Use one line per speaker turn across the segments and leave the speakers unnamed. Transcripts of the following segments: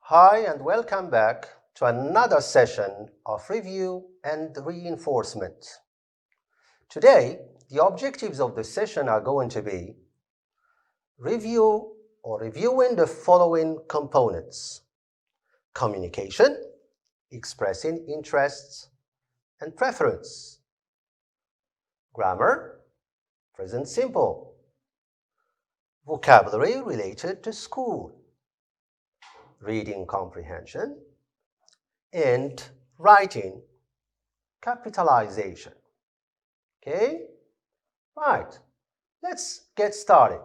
Hi and welcome back to another session of review and reinforcement. Today, the objectives of the session are going to be reviewing the following components: communication, expressing interests and preference, grammar, present simple, vocabulary related to school, reading comprehension, and writing capitalization. Okay? Right. Let's get started.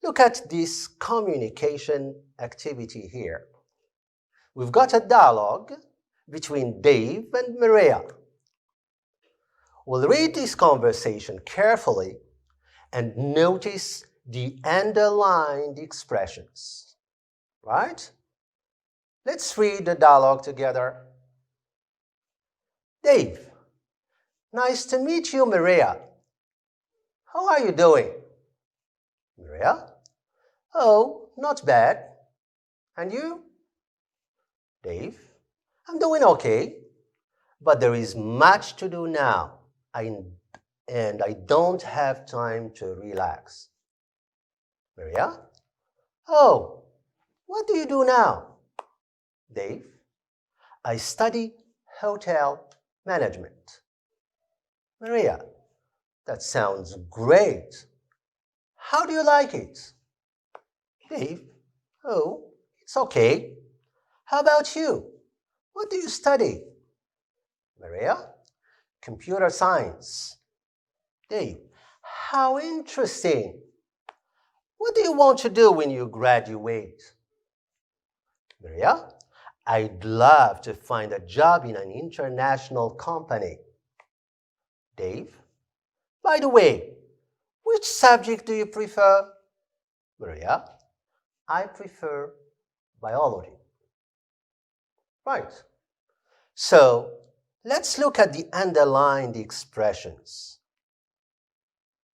Look at this communication activity here. We've got a dialogue between Dave and Maria. We'll read this conversation carefully and notice the underlined expressions. Right? Let's read the dialogue together. Dave, nice to meet you, Maria. How are you doing? Maria, oh, not bad. And you? Dave, I'm doing okay, but there is much to do now, and I don't have time to relax. Maria, oh, what do you do now? Dave, I study hotel management. Maria, that sounds great. How do you like it? Dave, oh, it's okay. How about you? What do you study? Maria, computer science. Dave, how interesting. What do you want to do when you graduate? Maria, I'd love to find a job in an international company. Dave, by the way, which subject do you prefer? Maria, I prefer biology. Right. So let's look at the underlined expressions.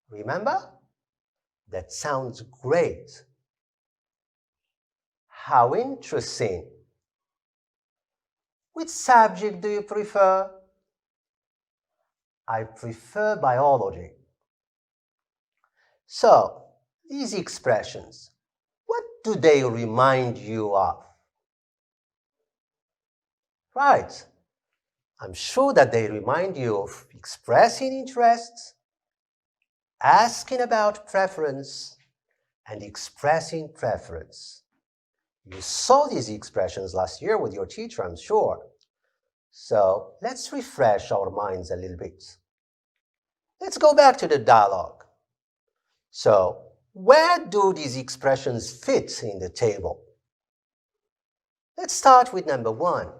Remember? That sounds great. How interesting. Which subject do you prefer? I prefer biology. So, these expressions, what do they remind you of? Right. I'm sure that they remind you of expressing interests, asking about preference, and expressing preference. You saw these expressions last year with your teacher, I'm sure. So let's refresh our minds a little bit. Let's go back to the dialogue. So where do these expressions fit in the table? Let's start with number 1.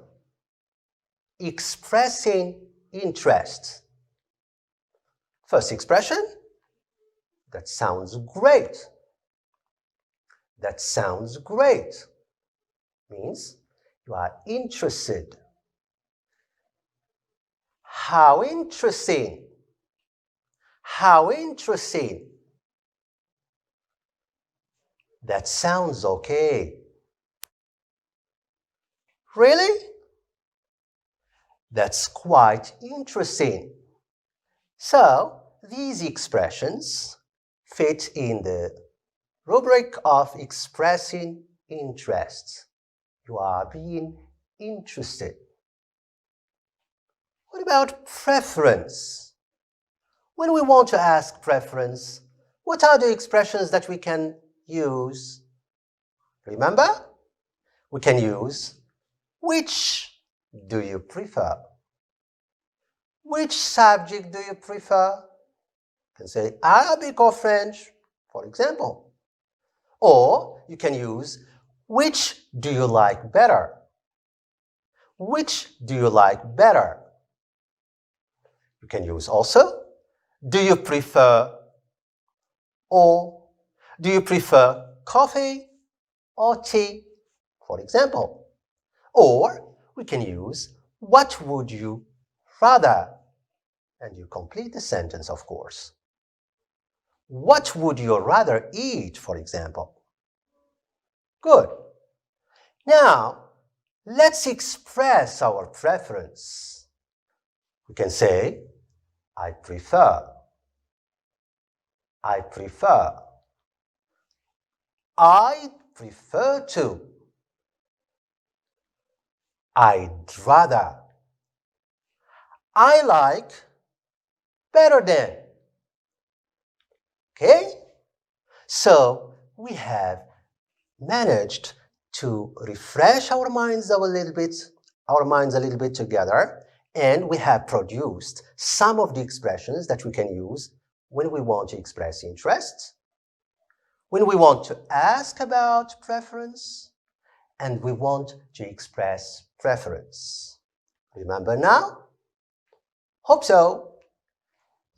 Expressing interest. First expression, that sounds great. That sounds great. Means you are interested. How interesting. How interesting. That sounds okay. Really? That's quite interesting. So, these expressions fit in the rubric of expressing interest. You are being interested. What about preference? When we want to ask preference, what are the expressions that we can use? Remember? We can use which do you prefer? Which subject do you prefer? You can say Arabic or French, for example. Or you can use which do you like better? Which do you like better? You can use also do you prefer, or do you prefer coffee or tea, for example. Or we can use what would you rather, and you complete the sentence, of course. What would you rather eat, for example? Good. Now, let's express our preference. We can say, I prefer. I prefer. I prefer to. I'd rather. I like better than. Okay? So we have managed to refresh our minds a little bit together, and we have produced some of the expressions that we can use when we want to express interest, when we want to ask about preference, and we want to express preference. Remember now? Hope so.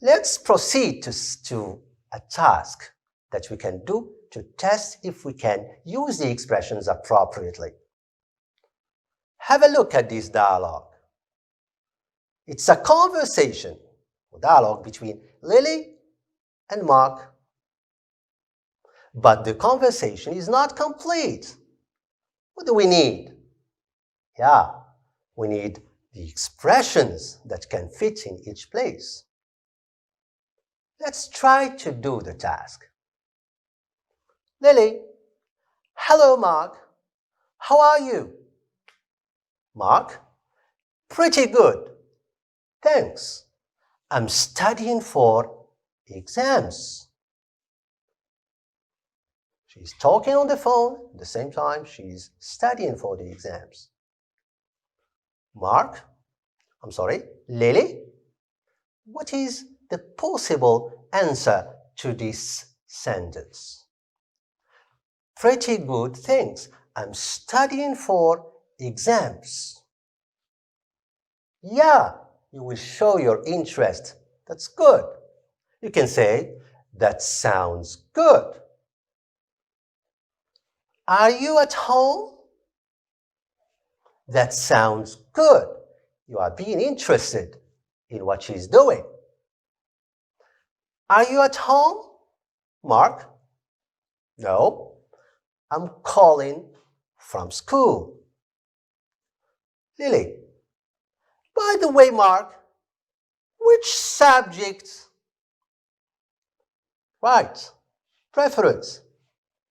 Let's proceed to a task that we can do to test if we can use the expressions appropriately. Have a look at this dialogue. It's a conversation, a dialogue between Lily and Mark. But the conversation is not complete. What do we need? Yeah, we need the expressions that can fit in each place. Let's try to do the task. Lily, hello Mark, how are you? Mark, pretty good, thanks. I'm studying for exams. She's talking on the phone, at the same time she's studying for the exams. Lily, what is the possible answer to this sentence? Pretty good, thanks. I'm studying for exams. Yeah, you will show your interest. That's good. You can say, that sounds good. Are you at home? That sounds good. You are being interested in what she's doing. Are you at home, Mark? No, I'm calling from school. Lily, by the way, Mark, which subject? Right, preference.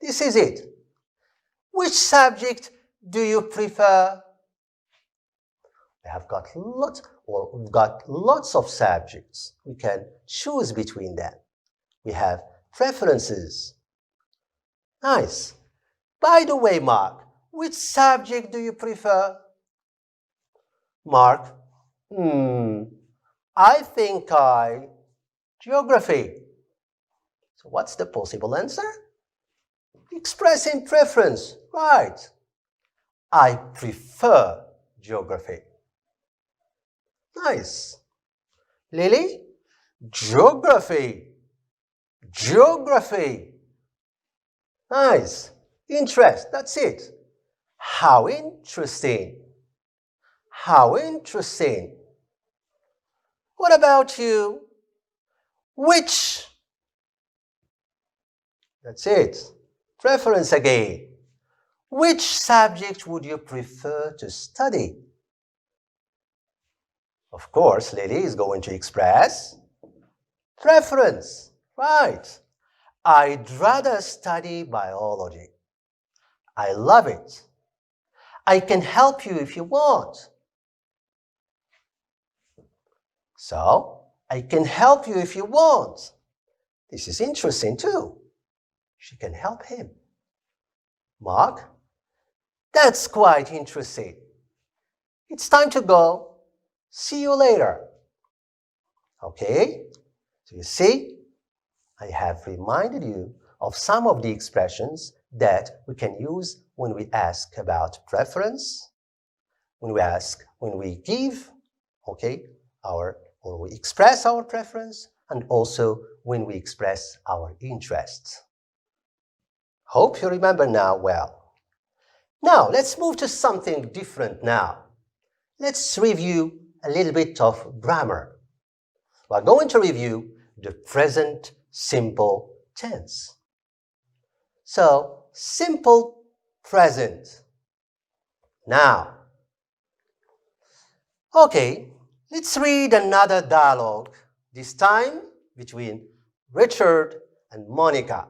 This is it. Which subject do you prefer? We've got lots of subjects. We can choose between them. We have preferences. Nice. By the way, Mark, which subject do you prefer? Mark, I think geography. So what's the possible answer? Expressing preference. Right. I prefer geography. Nice. Lily, geography. Geography. Nice. Interest. That's it. How interesting. How interesting. What about you? Which? That's it. Preference again. Which subject would you prefer to study? Of course, Lily is going to express preference. Right. I'd rather study biology. I love it. I can help you if you want. So, I can help you if you want. This is interesting too. She can help him. Mark, that's quite interesting. It's time to go. See you later. Okay? So you see, I have reminded you of some of the expressions that we can use when we ask about preference, when we give, okay, when we express our preference, and also when we express our interests. Hope you remember now well. Now, let's move to something different now. Let's review a little bit of grammar. We're going to review the present simple tense. So, simple present. Now, okay, let's read another dialogue, this time between Richard and Monica.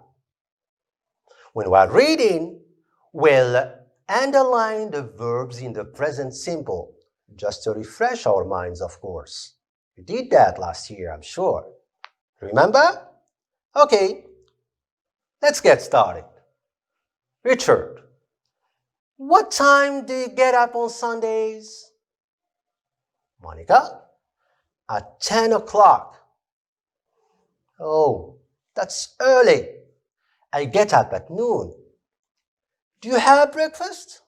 When we are reading, we'll underline the verbs in the present simple, just to refresh our minds, of course. You did that last year, I'm sure. Remember? Okay, let's get started. Richard, what time do you get up on Sundays? Monica, at 10 o'clock. Oh, that's early. I get up at noon. Do you have breakfast?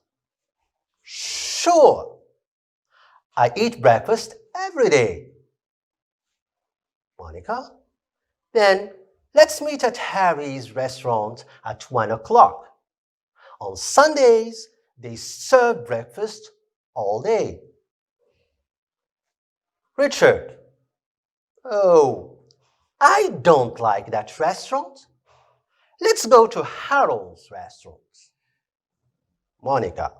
Sure. I eat breakfast every day. Monica, then let's meet at Harry's restaurant at 1 o'clock. On Sundays, they serve breakfast all day. Richard, oh, I don't like that restaurant. Let's go to Harold's restaurant. Monica,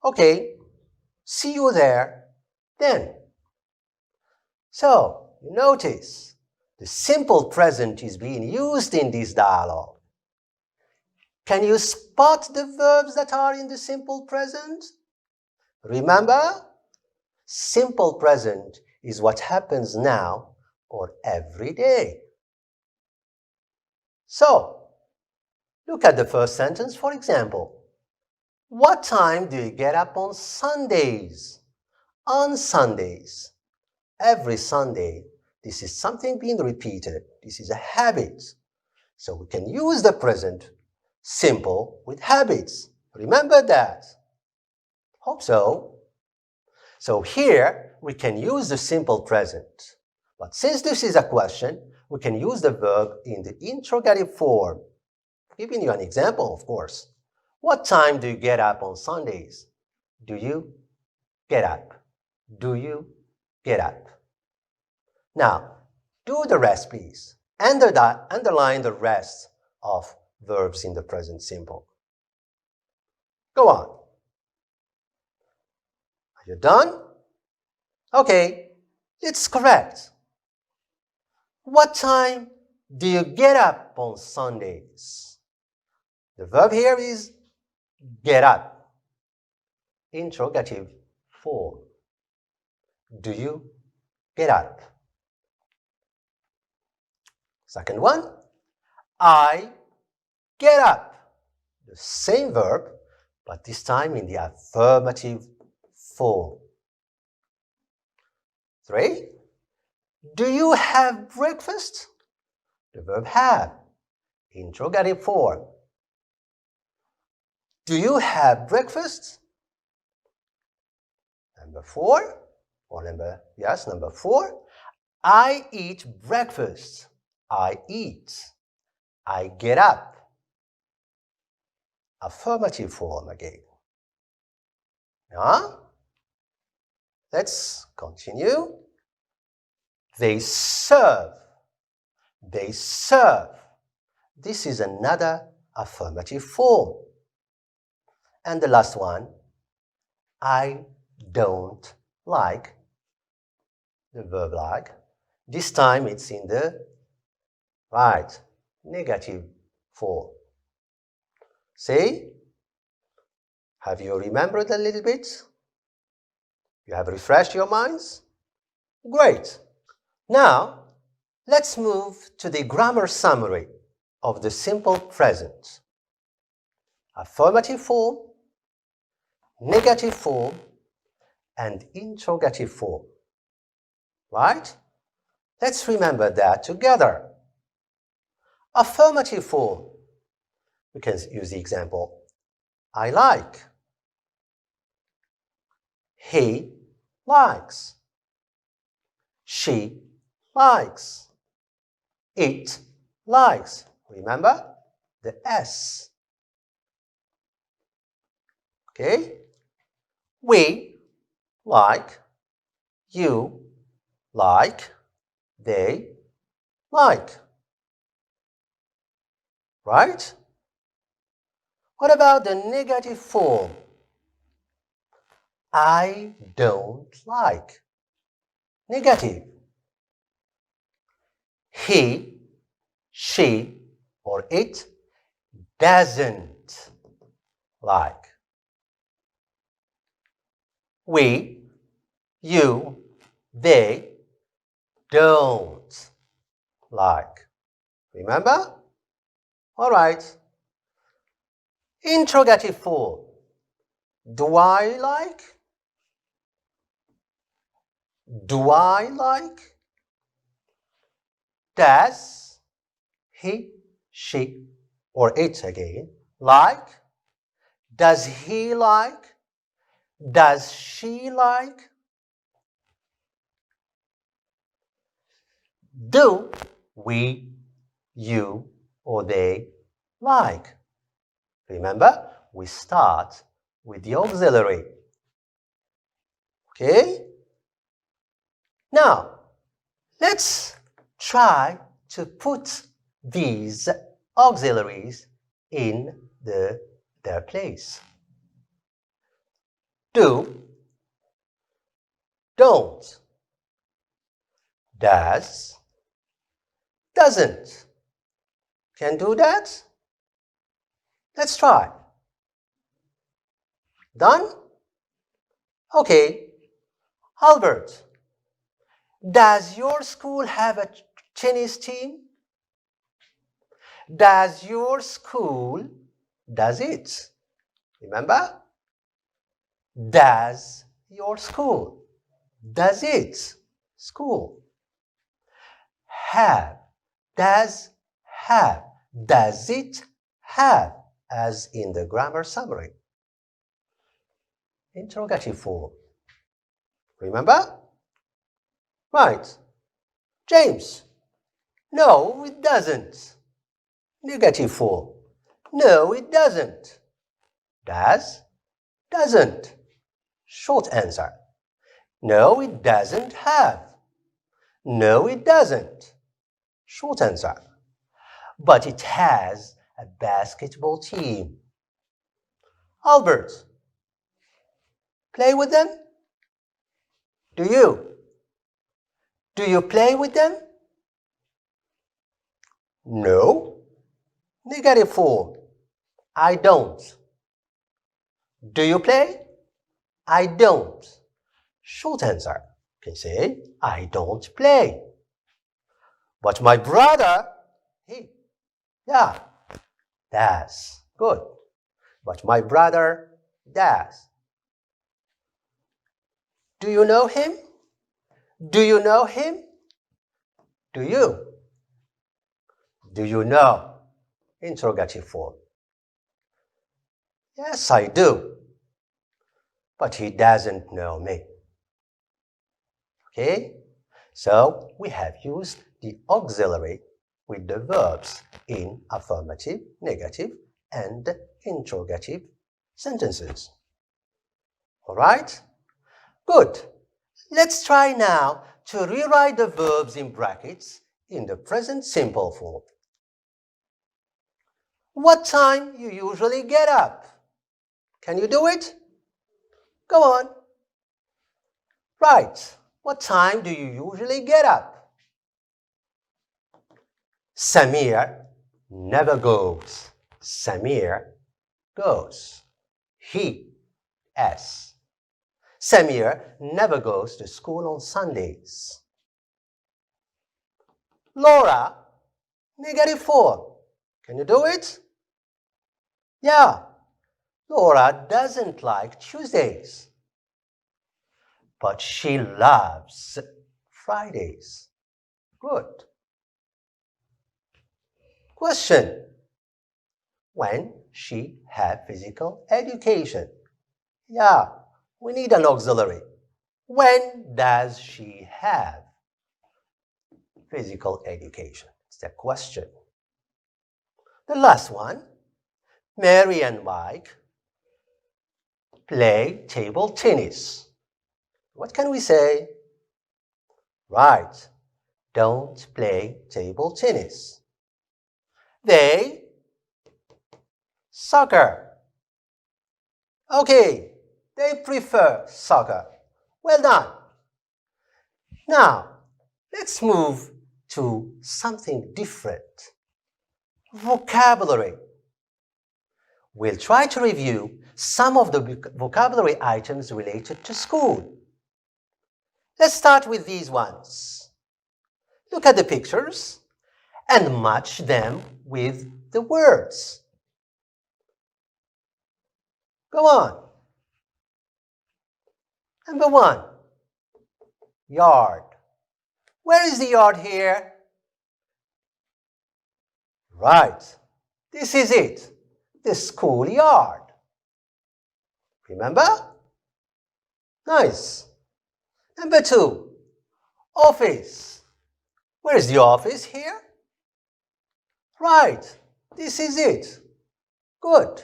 okay, see you there then. So, you notice the simple present is being used in this dialogue. Can you spot the verbs that are in the simple present? Remember, simple present is what happens now or every day. So, look at the first sentence, for example. What time do you get up on Sundays? On Sundays. Every Sunday. This is something being repeated. This is a habit. So we can use the present simple with habits. Remember that. Hope so. So here we can use the simple present. But since this is a question, we can use the verb in the interrogative form. Giving you an example, of course. What time do you get up on Sundays? Do you get up? Do you get up? Now, do the rest, please. Underline the rest of verbs in the present simple. Go on. Are you done? Okay, let's correct. What time do you get up on Sundays? The verb here is get up. Interrogative form. Do you get up? Second one, I get up. The same verb, but this time in the affirmative form. 3, do you have breakfast? The verb have. Interrogative form. Do you have breakfast? Number 4, or number 4, I eat breakfast. I eat. I get up. Affirmative form again. Now, let's continue. They serve. They serve. This is another affirmative form. And the last one, I don't like. The verb like. This time it's in the right, negative form. See? Have you remembered a little bit? You have refreshed your minds? Great. Now, let's move to the grammar summary of the simple present. Affirmative form, negative form, and interrogative form. Right? Let's remember that together. Affirmative form. We can use the example, I like. He likes. She likes. It likes. Remember the S. Okay? We like. You like. They like. Right? What about the negative form? I don't like. Negative. He, she, or it doesn't like. We, you, they don't like. Remember? All right. Interrogative form. Do I like? Do I like? Does he, she, or it again like? Does he like? Does she like? Do we, you, or they like? Remember, we start with the auxiliary. Okay? Now, let's try to put these auxiliaries in their place. Do, don't, does, doesn't. Can do that? Let's try. Done? Okay. Albert, does your school have a tennis team? Does your school, does it? Remember? Does your school, does it, school. Have, does have, does it have, as in the grammar summary. Interrogative form. Remember? Right. James, no, it doesn't. Negative form. No, it doesn't. Does, doesn't. Short answer. No, it doesn't have. No, it doesn't. Short answer. But it has a basketball team. Albert, play with them? Do you? Do you play with them? No. Negative form. I don't. Do you play? I don't. Short answer. You can say, I don't play. But my brother, he, yeah, does. Good. But my brother does. Do you know him? Do you know him? Do you? Do you know? Interrogative form. Yes, I do. But he doesn't know me. Okay? So we have used the auxiliary with the verbs in affirmative, negative, and interrogative sentences. All right? Good. Let's try now to rewrite the verbs in brackets in the present simple form. What time you usually get up? Can you do it? Go on. Right. What time do you usually get up? Samir never goes. Samir goes. He, S. Samir never goes to school on Sundays. Laura, negative form. Can you do it? Yeah. Laura doesn't like Tuesdays. But she loves Fridays. Good. Question. When she have physical education? Yeah, we need an auxiliary. When does she have physical education? It's the question. The last one. Mary and Mike play table tennis. What can we say? Right. Don't play table tennis. They soccer. Okay, They prefer soccer. Well done. Now, let's move to something different. Vocabulary. We'll try to review some of the vocabulary items related to school. Let's start with these ones. Look at the pictures and match them with the words. Go on. Number 1, yard. Where is the yard here? Right, this is it, the school yard. Remember? Nice. Number 2, office. Where is the office here? Right, this is it. Good.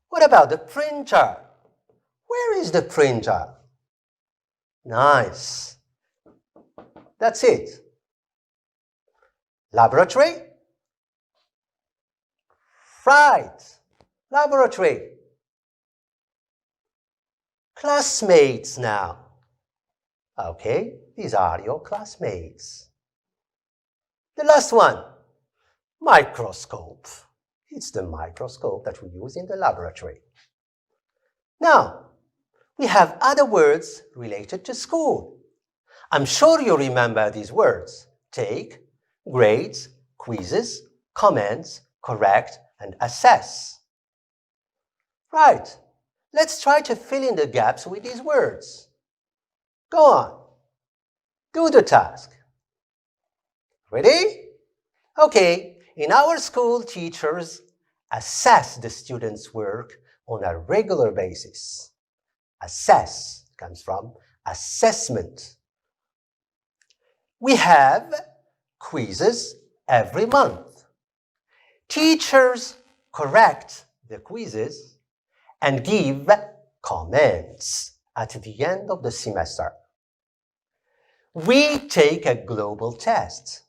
What about the printer? Where is the printer? Nice. That's it. Laboratory? Right. Laboratory. Classmates now. Okay, these are your classmates. The last one, microscope. It's the microscope that we use in the laboratory. Now, we have other words related to school. I'm sure you remember these words: take, grades, quizzes, comments, correct, and assess. Right, let's try to fill in the gaps with these words. Go on, do the task. Ready? Okay, in our school, teachers assess the students' work on a regular basis. Assess comes from assessment. We have quizzes every month. Teachers correct the quizzes and give comments at the end of the semester. We take a global test.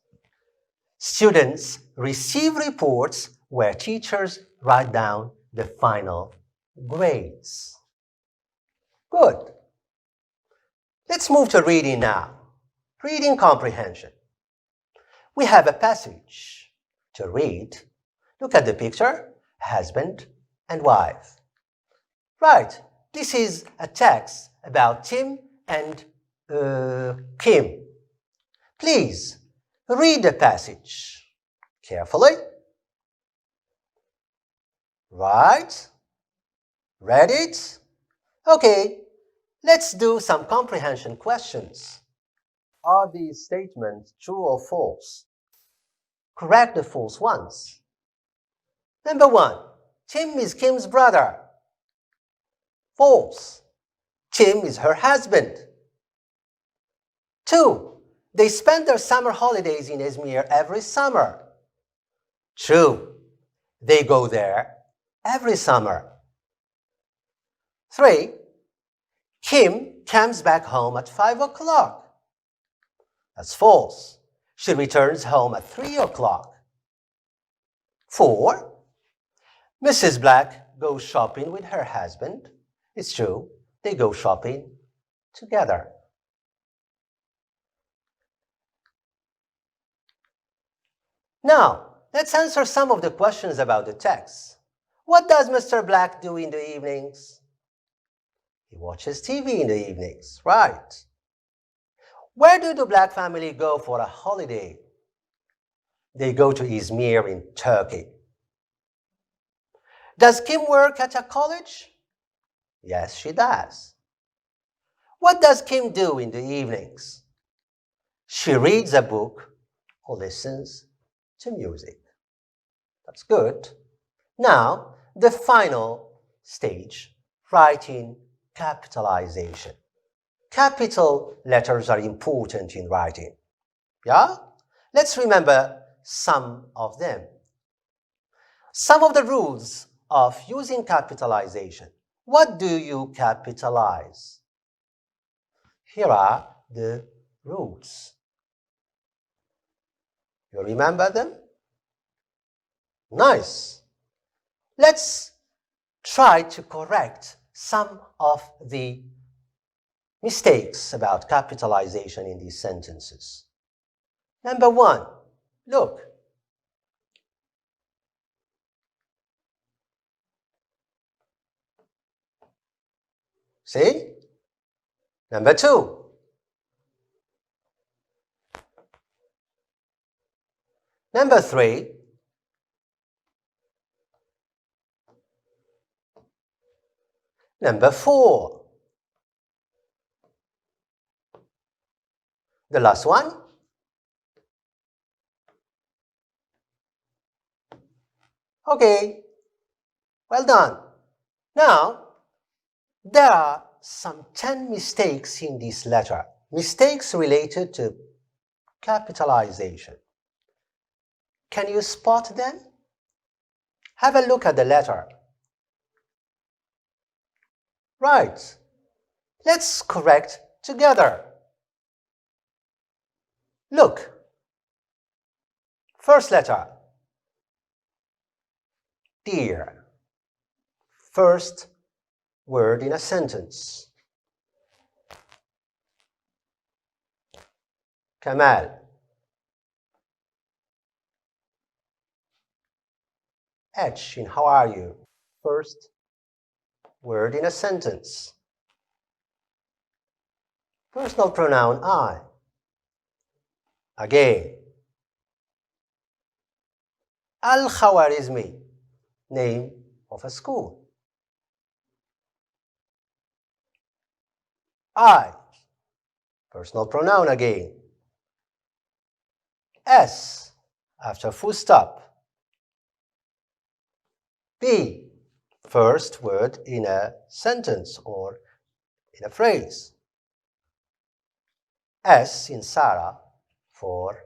Students receive reports where teachers write down the final grades. Good. Let's move to reading now. Reading comprehension. We have a passage to read. Look at the picture, husband and wife. Right, this is a text about Tim and Kim. Please read the passage carefully. Right, read it? Okay, let's do some comprehension questions. Are these statements true or false? Correct the false ones. Number 1, Tim is Kim's brother. False. Tim is her husband. 2, they spend their summer holidays in Izmir every summer. True. They go there every summer. 3, Kim comes back home at 5 o'clock. That's false. She returns home at 3 o'clock. 4, Mrs. Black goes shopping with her husband. It's true, they go shopping together. Now, let's answer some of the questions about the text. What does Mr. Black do in the evenings? He watches TV in the evenings, right? Where do the Black family go for a holiday? They go to Izmir in Turkey. Does Kim work at a college? Yes, she does. What does Kim do in the evenings? She reads a book or listens to music. That's good. Now, the final stage, writing capitalization. Capital letters are important in writing. Yeah? Let's remember some of them. Some of the rules of using capitalization. What do you capitalize? Here are the rules. You remember them? Nice. Let's try to correct some of the mistakes about capitalization in these sentences. Number one, look. See? Number two. Number three. Number four. The last one. Okay, well done. Now, there are some 10 mistakes in this letter. Mistakes related to capitalization. Can you spot them? Have a look at the letter. Right. Let's correct together. Look. First letter. Dear. First word in a sentence. Kamal. H in how are you? First word in a sentence. Personal pronoun I. Again. Al-Khawarizmi. Name of a school. I. Personal pronoun again. S. After full stop. B. First word in a sentence or in a phrase. S in Sarah for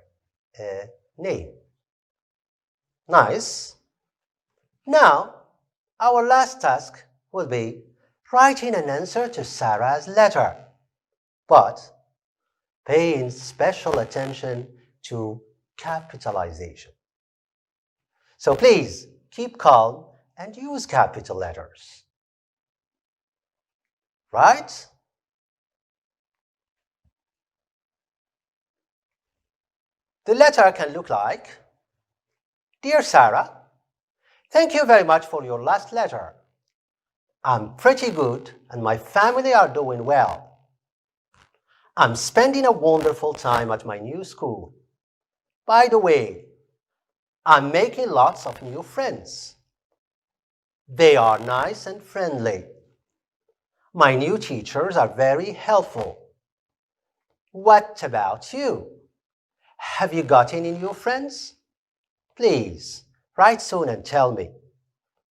a name. Nice. Now, our last task will be writing an answer to Sarah's letter, but paying special attention to capitalization. So please keep calm and use capital letters. Right? The letter can look like, Dear Sarah, thank you very much for your last letter. I'm pretty good and my family are doing well. I'm spending a wonderful time at my new school. By the way, I'm making lots of new friends. They are nice and friendly. My new teachers are very helpful. What about you? Have you got any new friends? Please, write soon and tell me.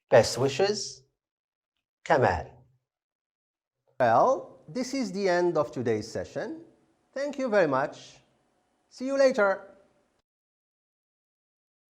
Best wishes, Kamal. Well, this is the end of today's session. Thank you very much. See you later.